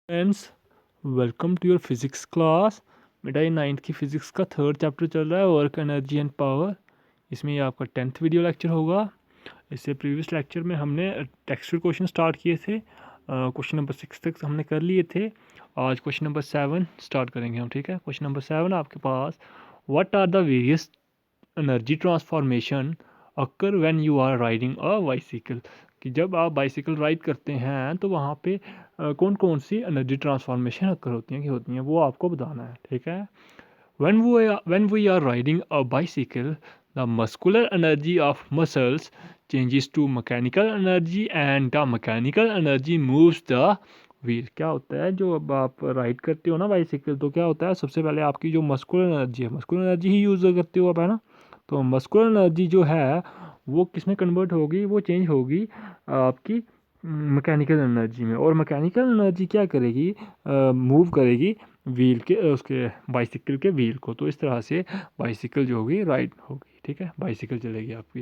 Friends, welcome to your physics class. बेटा ये 9th की फ़िज़िक्स का 3rd चैप्टर चल रहा है, वर्क एनर्जी एंड पावर। इसमें ये आपका 10th वीडियो लेक्चर होगा। इससे प्रीवियस लेक्चर में हमने टेक्सचर क्वेश्चन स्टार्ट किए थे। क्वेश्चन नंबर 6 तक हमने कर लिए थे। आज क्वेश्चन नंबर 7 स्टार्ट करेंगे हम, ठीक है। क्वेश्चन नंबर 7 आपके पास, what are the various energy transformation occur when you are riding a bicycle. कि जब आप बाइसिकल राइड करते हैं तो वहाँ पे कौन कौन सी एनर्जी ट्रांसफॉर्मेशन अकर होती हैं वो आपको बताना है, ठीक है। when we are riding a bicycle, the muscular energy of muscles changes to mechanical energy and the mechanical energy moves the wheel। क्या होता है, जो अब आप राइड करते हो ना बाइसिकल, तो क्या होता है, सबसे पहले आपकी जो मस्कुलर एनर्जी है, मस्कुलर एनर्जी ही यूज़ करते हो आप, है ना। तो मस्कुलर एनर्जी जो है वो किस में कन्वर्ट होगी, वो चेंज होगी आपकी मैकेनिकल एनर्जी में। और मैकेनिकल एनर्जी क्या करेगी, मूव करेगी व्हील के उसके बाइसिकल के व्हील को। तो इस तरह से बाइसिकल जो होगी राइड होगी, ठीक है, बाइसिकल चलेगी आपकी।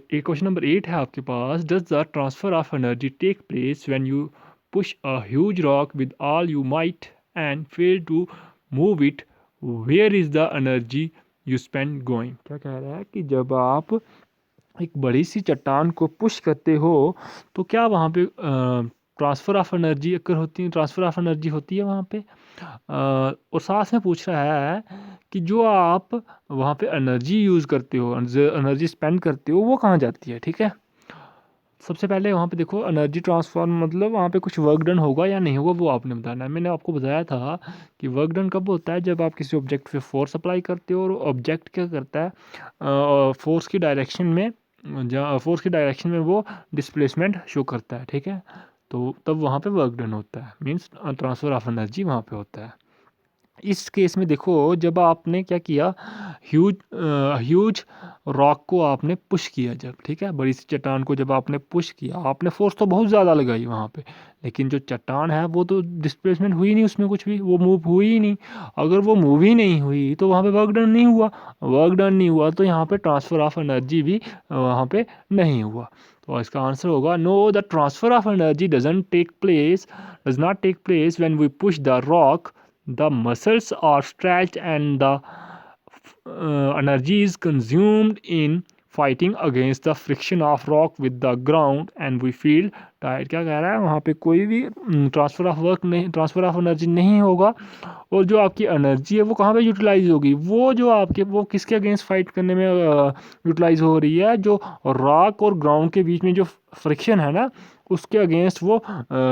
एक क्वेश्चन नंबर 8 है आपके पास, does the transfer of energy take place when you push a huge rock with all you might and fail to move it, where is the energy you spend going. क्या कह रहा है कि जब आप एक बड़ी सी चट्टान को पुश करते हो तो क्या वहाँ पे ट्रांसफ़र ऑफ एनर्जी अकर होती है, ट्रांसफ़र ऑफ एनर्जी होती है वहाँ पे। और साथ में पूछ रहा है कि जो आप वहाँ पे एनर्जी यूज़ करते हो, एनर्जी स्पेंड करते हो, वो कहाँ जाती है, ठीक है। सबसे पहले वहाँ पे देखो, एनर्जी ट्रांसफॉर्म मतलब वहाँ पे कुछ वर्क डन होगा या नहीं होगा वो आपने बताना है। मैंने आपको बताया था कि वर्क डन कब होता है, जब आप किसी ऑब्जेक्ट पे फोर्स अप्लाई करते हो और ऑब्जेक्ट क्या करता है, फोर्स की डायरेक्शन में, जहाँ फोर्स की डायरेक्शन में वो डिस्प्लेसमेंट शो करता है, ठीक है। तो तब वहाँ पे वर्क डन होता है, मीन्स ट्रांसफ़र ऑफ एनर्जी वहाँ पे होता है। इस केस में देखो, जब आपने क्या किया, ह्यूज ह्यूज रॉक को आपने पुश किया जब, ठीक है, बड़ी सी चट्टान को जब आपने पुश किया, आपने फोर्स तो बहुत ज़्यादा लगाई वहाँ पे, लेकिन जो चट्टान है वो तो डिस्प्लेसमेंट हुई नहीं, उसमें कुछ भी वो मूव हुई ही नहीं। अगर वो मूव ही नहीं हुई तो वहाँ पे वर्क डन नहीं हुआ, वर्क डन नहीं हुआ तो यहाँ पे ट्रांसफ़र ऑफ एनर्जी भी वहाँ पे नहीं हुआ। तो इसका आंसर होगा no, the transfer of energy does not take place when we push the rock, the muscles are stretched and the energy is consumed in fighting against the friction of rock with the ground and we feel tired। क्या कह रहा है, वहाँ पे कोई भी transfer of work नहीं, transfer of energy नहीं होगा। और जो आपकी एनर्जी है वो कहाँ पे यूटिलाइज होगी, वो जो आपके वो किसके अगेंस्ट फाइट करने में यूटिलाइज हो रही है, जो रॉक और ग्राउंड के बीच में जो फ्रिक्शन है ना, उसके अगेंस्ट वो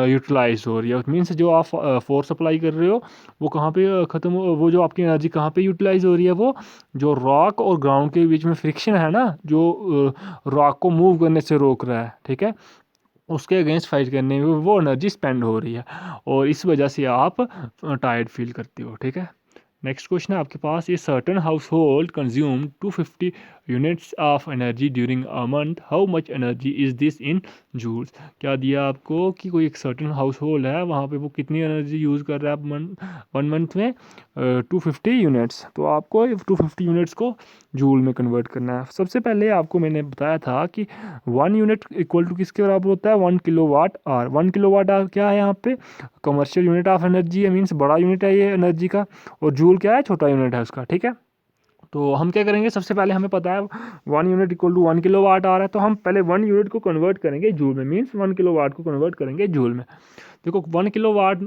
यूटिलाइज हो रही है। मीन्स जो आप फोर्स अप्लाई कर रहे हो वो कहाँ पे ख़त्म, वो जो आपकी एनर्जी कहाँ पे यूटिलाइज हो रही है, वो जो रॉक और ग्राउंड के बीच में फ्रिक्शन है ना, जो रॉक को मूव करने से रोक रहा है, ठीक है, उसके अगेंस्ट फाइट करने में वो एनर्जी स्पेंड हो रही है और इस वजह से आप टायर्ड फील करते हो, ठीक है। नेक्स्ट क्वेश्चन है आपके पास, a certain household consume 250 units of energy during a month, how much energy is this in joules. क्या दिया आपको कि कोई एक सर्टन हाउस होल्ड है, वहाँ पे वो कितनी एनर्जी यूज़ कर रहा है वन मंथ में, 250 यूनिट्स। तो आपको 250 यूनिट्स को जूल में कन्वर्ट करना है। सबसे पहले आपको मैंने बताया था कि 1 यूनिट इक्वल टू किसके बराबर होता है, 1 kilo watt hour. 1 kilo watt hour क्या है, यहाँ पे कमर्शियल यूनिट ऑफ एनर्जी है, मीन्स बड़ा यूनिट है ये एनर्जी का, और जूल क्या है, छोटा यूनिट है उसका, ठीक है। तो हम क्या करेंगे, सबसे पहले हमें पता है 1 unit equal to 1 kilo watt आ रहा है, तो हम पहले 1 यूनिट को कन्वर्ट करेंगे जूल में, मीन्स 1 किलो वाट को कन्वर्ट करेंगे जूल में। देखो 1 kilo watt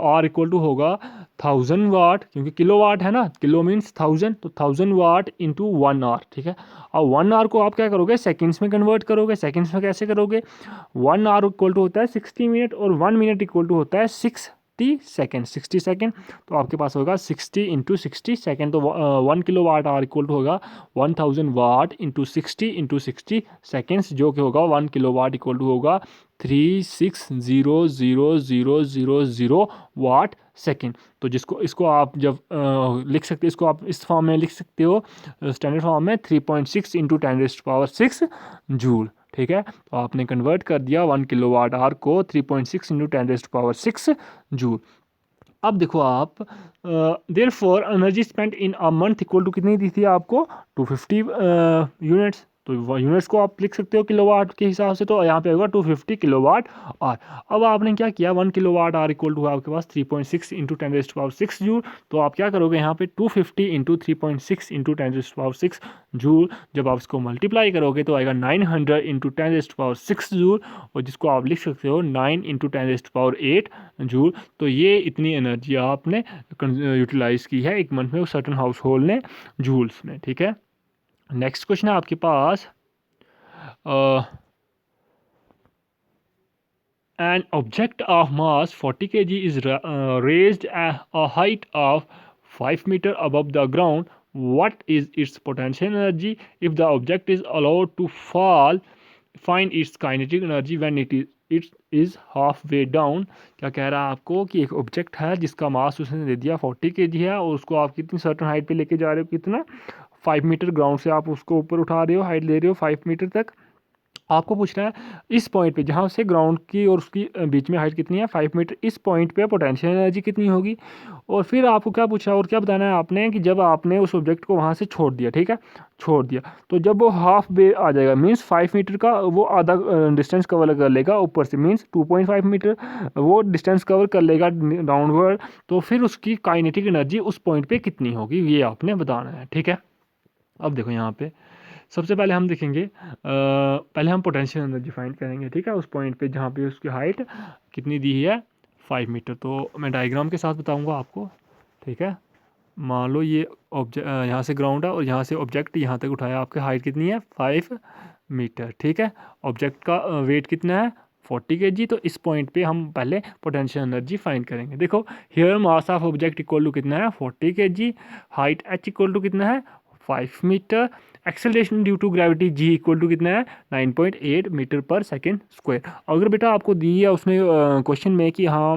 hour equal to होगा 1000 वाट, क्योंकि किलो वाट है ना, किलो मीन्स 1000, तो 1000 वाट इंटू 1 आर, ठीक है। और 1 आर को आप क्या करोगे, सेकेंड्स में कन्वर्ट करोगे। सेकेंड्स में कैसे करोगे, 1 आर इक्वल टू होता है 60 मिनट और 1 मिनट इक्वल टू होता है 60 सेकेंड, 60 सेकेंड। तो आपके पास होगा 60 इंटू 60 सेकेंड, तो 1 kilo watt hour equal to होगा 1000 वाट इंटू 60 सेकेंड्स, जो कि होगा 1 किलो वाट इक्वल टू होगा 3600000 वाट सेकेंड। तो जिसको इसको आप जब लिख सकते, इसको आप इस फॉर्म में लिख सकते हो, स्टैंडर्ड फॉर्म में 3.6 इंटू 10⁻⁶ जूल, ठीक है। तो आपने कन्वर्ट कर दिया 1 किलो वाट आर को 3.6 इंटू 10⁻⁶ जूल। अब देखो आप, therefore energy spent in a month equal to कितनी दी थी आपको, 250 यूनिट्स, तो यूनिट्स को आप लिख सकते हो किलोवाट के हिसाब से, तो यहाँ पे होगा 250 किलोवाट आर। अब आपने क्या किया, 1 किलोवाट आर इक्वल टू आपके पास 3.6 इंटू 10⁻6 जूल। तो आप क्या करोगे यहाँ पे 250 इंटू 3.6 इंटू 10⁻6 जूल, जब आप इसको मल्टीप्लाई करोगे तो आएगा 900 इंटू 10⁻6 जूल, और जिसको आप लिख सकते हो 9 इंटू 10⁸ जूल। तो ये इतनी एनर्जी आपने यूटिलाइज की है एक मंथ में सर्टन हाउस होल्ड ने जूल्स में, ठीक है। नेक्स्ट क्वेश्चन है आपके पास, an object of mass 40 kg is raised a height of 5 meter above the ground. What is its potential energy if the object is allowed to fall? Find its kinetic energy when it is halfway down. क्या कह रहा है आपको कि एक object है जिसका मास उसने दे दिया 40 kg है, और उसको आप कितनी सर्टन हाइट पे लेके जा रहे हो, कितना 5 मीटर, ग्राउंड से आप उसको ऊपर उठा रहे हो, हाइट ले रहे हो 5 मीटर तक। आपको पूछना है इस पॉइंट पे जहाँ से ग्राउंड की और उसकी बीच में हाइट कितनी है 5 मीटर, इस पॉइंट पे पोटेंशियल एनर्जी कितनी होगी। और फिर आपको क्या पूछा और क्या बताना है आपने कि जब आपने उस ऑब्जेक्ट को वहाँ से छोड़ दिया, ठीक है, छोड़ दिया, तो जब वो हाफ वे आ जाएगा, मीन्स 5 मीटर का वो आधा डिस्टेंस कवर कर लेगा ऊपर से, मीन्स 2.5 मीटर वो डिस्टेंस कवर कर लेगा डाउनवर्ड, तो फिर उसकी काइनेटिक एनर्जी उस पॉइंट पर कितनी होगी, ये आपने बताना है, ठीक है। अब देखो यहाँ पे सबसे पहले हम देखेंगे, पहले हम पोटेंशियल एनर्जी फाइंड करेंगे, ठीक है, उस पॉइंट पे जहाँ पे उसकी हाइट कितनी दी है 5 मीटर। तो मैं डायग्राम के साथ बताऊंगा आपको, ठीक है। मान लो ये ऑब्जेक्ट यहाँ से ग्राउंड है और यहाँ से ऑब्जेक्ट यहाँ तक उठाया, आपकी हाइट कितनी है 5 मीटर, ठीक है। ऑब्जेक्ट का वेट कितना है 40 kg। तो इस पॉइंट पे हम पहले पोटेंशियल एनर्जी फाइंड करेंगे। देखो here mass of object equal to कितना है 40 kg, height h equal to कितना है 5 metre, acceleration due to gravity g equal to कितना है 9.8 मीटर पर सेकेंड स्क्वायर। अगर बेटा आपको दी है उसने क्वेश्चन में कि हाँ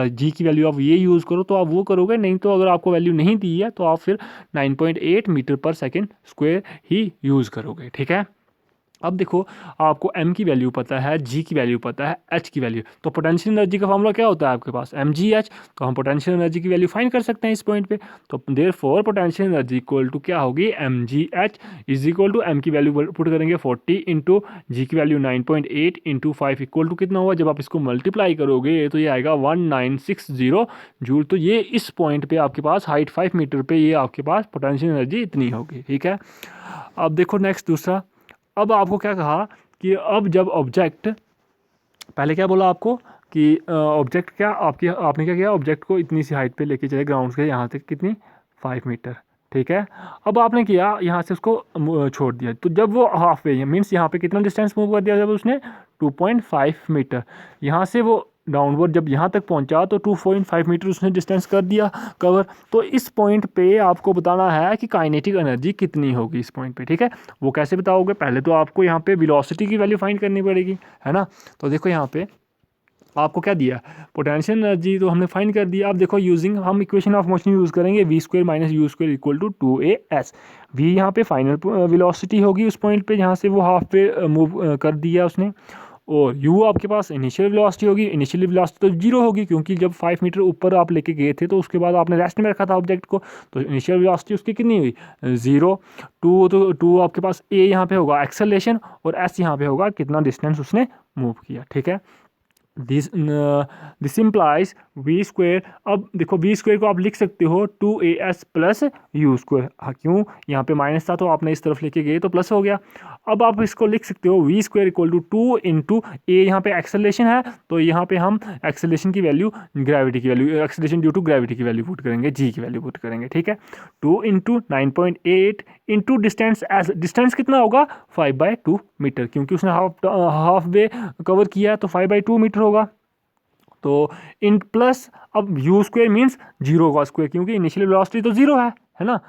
g की वैल्यू आप ये यूज़ करो तो आप वो करोगे, नहीं तो अगर आपको वैल्यू नहीं दी है तो आप फिर 9.8 मीटर पर सेकेंड स्क्वायर ही यूज़ करोगे, ठीक है। अब देखो आपको m की वैल्यू पता है, g की वैल्यू पता है, h की वैल्यू, तो पोटेंशियल एनर्जी का फॉर्मूला क्या होता है आपके पास mgh। तो हम पोटेंशियल एनर्जी की वैल्यू फाइंड कर सकते हैं इस पॉइंट पे। तो therefore potential energy equal to क्या होगी mgh is equal to m की वैल्यू पुट करेंगे 40 इंटू जी की वैल्यू 9.8 इंटू 5 इक्वल टू कितना हुआ, जब आप इसको मल्टीप्लाई करोगे तो ये आएगा 1960 जूल। तो ये इस पॉइंट पे आपके पास हाइट 5 मीटर पे ये आपके पास पोटेंशियल एनर्जी इतनी होगी, ठीक है। अब देखो नेक्स्ट दूसरा, अब आपको क्या कहा कि अब जब ऑब्जेक्ट, पहले क्या बोला आपको कि ऑब्जेक्ट क्या आपने क्या किया, ऑब्जेक्ट को इतनी सी हाइट पे लेके चले ग्राउंड से यहाँ तक कितनी 5 मीटर, ठीक है। अब आपने किया यहाँ से उसको छोड़ दिया, तो जब वो हाफ वे मीन्स यहाँ पे कितना डिस्टेंस मूव कर दिया, जब उसने 2.5 मीटर यहाँ से वो डाउनवर्ड जब यहाँ तक पहुँचा तो 2.5 मीटर उसने डिस्टेंस कर दिया कवर। तो इस पॉइंट पे आपको बताना है कि काइनेटिक एनर्जी कितनी होगी इस पॉइंट पे, ठीक है। वो कैसे बताओगे, पहले तो आपको यहाँ पे वेलोसिटी की वैल्यू फाइंड करनी पड़ेगी, है ना। तो देखो यहाँ पे आपको क्या दिया, पोटेंशियल एनर्जी तो हमने फाइंड कर दिया। अब देखो यूजिंग हम इक्वेशन ऑफ मोशन यूज़ करेंगे v² minus u² equal to 2as। v यहाँ पे फाइनल वेलोसिटी होगी उस पॉइंट पे जहाँ से वो हाफ पे मूव कर दिया उसने, और u आपके पास इनिशियल वेलोसिटी होगी। इनिशियल वेलोसिटी तो जीरो होगी क्योंकि जब 5 मीटर ऊपर आप लेके गए थे तो उसके बाद आपने रेस्ट में रखा था ऑब्जेक्ट को, तो इनिशियल वेलोसिटी उसकी कितनी हुई 0। तो 2 आपके पास a यहाँ पे होगा एक्सेलरेशन, और s यहाँ पे होगा कितना डिस्टेंस उसने मूव किया, ठीक है। This implies v²। अब देखो v² को आप लिख सकते हो 2as प्लस u²। हाँ क्यों, यहाँ पे माइनस था तो आपने इस तरफ लेके गए तो प्लस हो गया। अब आप इसको लिख सकते हो v² इक्वल टू 2 इंटू ए, यहाँ पे एक्सेलरेशन है तो यहाँ पे हम एक्सेलरेशन की वैल्यू ग्रेविटी की value, acceleration due to gravity की वैल्यू पुट करेंगे, g की वैल्यू पुट करेंगे, ठीक है। 2 into 9.8 into distance, as distance कितना होगा 5/2 मीटर, क्योंकि उसने हाफ वे कवर किया तो 5/2 मीटर होगा। तो इन प्लस अब u² मीन्स 0 का स्क्वायर, क्योंकि इनिशियल वेलोसिटी तो 0 है ना।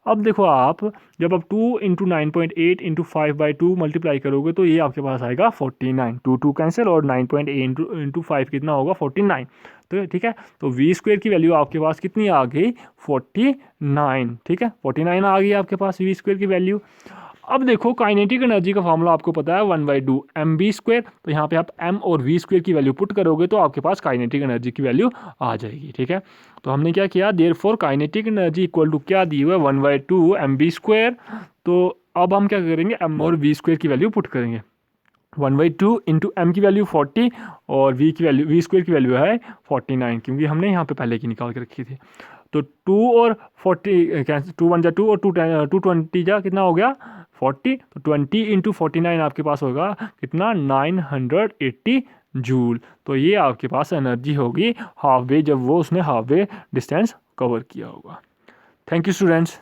अब देखो आप जब आप 2 इंटू 9.8 इंटू 5/2 मल्टीप्लाई करोगे तो ये आपके पास आएगा 49, 2 कैंसिल, और 9.8 इंटू 5 कितना होगा 49। तो ठीक है, तो v² की वैल्यू आपके पास कितनी आ गई 49, ठीक है, 49 आ गई आपके पास v² की वैल्यू। अब देखो काइनेटिक एनर्जी का फॉर्मूला आपको पता है 1/2 mv²। तो यहाँ पे आप m और v² की वैल्यू पुट करोगे तो आपके पास काइनेटिक एनर्जी की वैल्यू आ जाएगी, ठीक है। तो हमने क्या किया, therefore kinetic energy equal to क्या दी हुआ है 1/2 mv²। तो अब हम क्या करेंगे, m और v स्क्वायर की वैल्यू पुट करेंगे। 1/2 इंटू एम की वैल्यू 40 और v स्क्वायर की वैल्यू है 49, क्योंकि हमने यहाँ पे पहले की निकाल के रखी थी। तो 2 और 40 कैंसिल, 2 1 जा 2 और 220 जा कितना हो गया 40। तो 20 इंटू 49 आपके पास होगा कितना 980 जूल। तो ये आपके पास एनर्जी होगी हाफ वे, जब वो उसने हाफ वे डिस्टेंस कवर किया होगा। Thank you students.